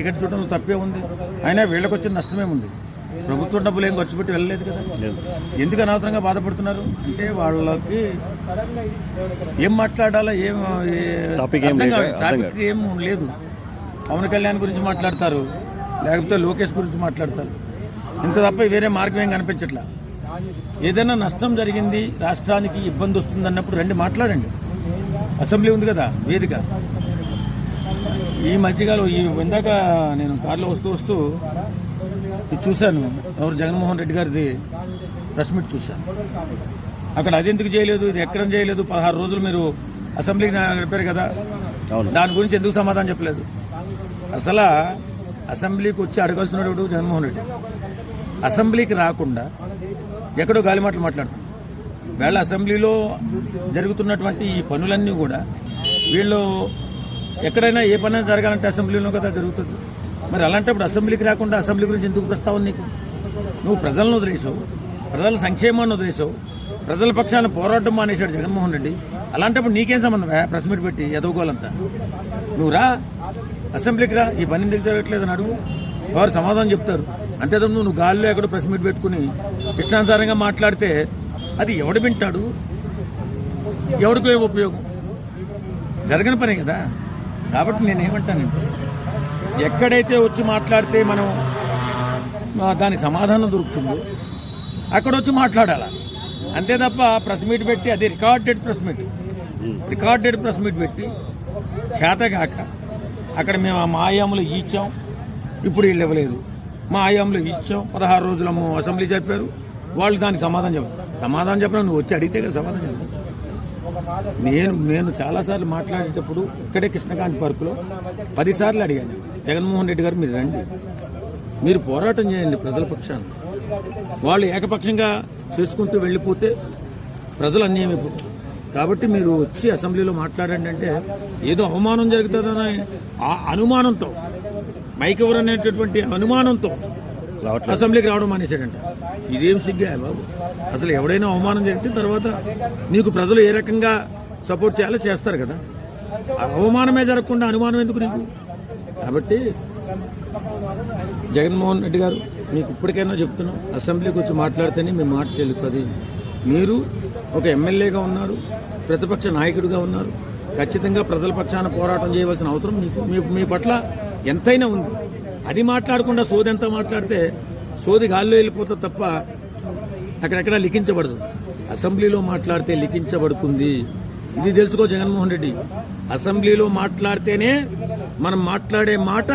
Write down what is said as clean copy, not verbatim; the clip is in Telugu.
టికెట్ చూడడంలో తప్పే ఉంది. అయినా వీళ్ళకి వచ్చిన నష్టమే ఉంది. ప్రభుత్వం డబ్బులు ఏం ఖర్చు పెట్టి వెళ్ళలేదు కదా. ఎందుకు అనవసరంగా బాధపడుతున్నారు అంటే వాళ్ళకి ఏం మాట్లాడాలా టాపిక్ ఏం లేదు. పవన్ కళ్యాణ్ గురించి మాట్లాడతారు, లేకపోతే లోకేష్ గురించి మాట్లాడతారు. ఇంత తప్ప వేరే మార్గం ఏం కనిపించట్లా. ఏదైనా నష్టం జరిగింది, రాష్ట్రానికి ఇబ్బంది వస్తుంది అన్నప్పుడు రండి మాట్లాడండి. అసెంబ్లీ ఉంది కదా వేదిక. ఈ మధ్యకాలం ఇందాక నేను కారులో వస్తూ ఇది చూశాను. ఎవరు జగన్మోహన్ రెడ్డి గారిది ప్రెస్ మీట్ చూశాను. అక్కడ అది ఎందుకు చేయలేదు, ఇది ఎక్కడ చేయలేదు, 16 రోజులు మీరు అసెంబ్లీకి నడిపారు కదా, దాని గురించి ఎందుకు సమాధానం చెప్పలేదు. అసలు అసెంబ్లీకి వచ్చి అడగాల్సినప్పుడు జగన్మోహన్ రెడ్డి అసెంబ్లీకి రాకుండా ఎక్కడో గాలి మాటలు మాట్లాడుతున్నారు. వేళ అసెంబ్లీలో జరుగుతున్నటువంటి ఈ పనులన్నీ కూడా వీళ్ళు ఎక్కడైనా ఏ పని జరగాలంటే అసెంబ్లీలో కదా జరుగుతుంది. మరి అలాంటప్పుడు అసెంబ్లీకి రాకుండా అసెంబ్లీ గురించి ఎందుకు ప్రస్తావన నీకు? నువ్వు ప్రజలను వదిలేసావు, ప్రజల సంక్షేమాన్ని వదిలేసావు, ప్రజల పక్షాన పోరాటం మానేశాడు జగన్మోహన్ రెడ్డి. అలాంటప్పుడు నీకేం సంబంధం ప్రెస్ మీట్ పెట్టి ఎదవుకోవాలంతా? నువ్వు రా, అసెంబ్లీకి రా, ఈ పని ఎందుకు జరగట్లేదని అడుగు, వారు సమాధానం చెప్తారు. అంతేతప్ప నువ్వు గాల్లో ఎక్కడో ప్రెస్ మీట్ పెట్టుకుని ఇష్టానుసారంగా మాట్లాడితే అది ఎవడు వింటాడు, ఎవరికో ఉపయోగం? జరగని పనే కదా. కాబట్టి నేనేమంటానంటే ఎక్కడైతే వచ్చి మాట్లాడితే మనం దాని సమాధానం దొరుకుతుందో అక్కడ వచ్చి మాట్లాడాలా. అంతే తప్ప ప్రెస్ మీట్ పెట్టి, అది రికార్డెడ్ ప్రెస్ మీట్ పెట్టి చేతగాక అక్కడ మేము మా ఆయాములు ఇచ్చాం, ఇప్పుడు వీళ్ళు ఇవ్వలేదు, మా ఆయాములు ఇచ్చాం, 16 రోజులము అసెంబ్లీ చెప్పారు, వాళ్ళు దానికి సమాధానం చెప్పిన నువ్వు వచ్చి అడిగితే కదా సమాధానం చెప్పారు. నేను చాలాసార్లు మాట్లాడేటప్పుడు ఇక్కడే కృష్ణకాంత్ పార్కులో 10 సార్లు అడిగాను, జగన్మోహన్ రెడ్డి గారు మీరు రండి, మీరు పోరాటం చేయండి ప్రజల పక్షాన్ని. వాళ్ళు ఏకపక్షంగా చేసుకుంటూ వెళ్ళిపోతే ప్రజలు అన్యాయమైపోతారు. కాబట్టి మీరు వచ్చి అసెంబ్లీలో మాట్లాడండి అంటే ఏదో అవమానం జరుగుతుందనే అనుమానంతో, మైక్ ఎవరు అనేటటువంటి అనుమానంతో అసెంబ్లీకి రావడం మానేశాడంట. ఇదేం సిగ్గా బాబు? అసలు ఎవడైనా అవమానం జరిగితే తర్వాత నీకు ప్రజలు ఏ రకంగా సపోర్ట్ చేయాలో చేస్తారు కదా. అవమానమే జరగకుండా అనుమానం ఎందుకు నీకు? కాబట్టి జగన్మోహన్ రెడ్డి గారు మీకు ఇప్పటికైనా చెప్తున్నాం, అసెంబ్లీకి వచ్చి మాట్లాడితేనే మీ మాట తెలుస్తుంది. మీరు ఒక ఎమ్మెల్యేగా ఉన్నారు, ప్రతిపక్ష నాయకుడిగా ఉన్నారు, ఖచ్చితంగా ప్రజల పక్షాన పోరాటం చేయవలసిన అవసరం మీ పట్ల ఎంతైనా ఉంది. అది మాట్లాడకుండా సోది ఎంత మాట్లాడితే సోది గాల్లో వెళ్ళిపోతుంది తప్ప అక్కడెక్కడ లిఖించబడదు. అసెంబ్లీలో మాట్లాడితే లిఖించబడుతుంది. ఇది తెలుసుకో జగన్మోహన్ రెడ్డి. అసెంబ్లీలో మాట్లాడితేనే మనం మాట్లాడే మాట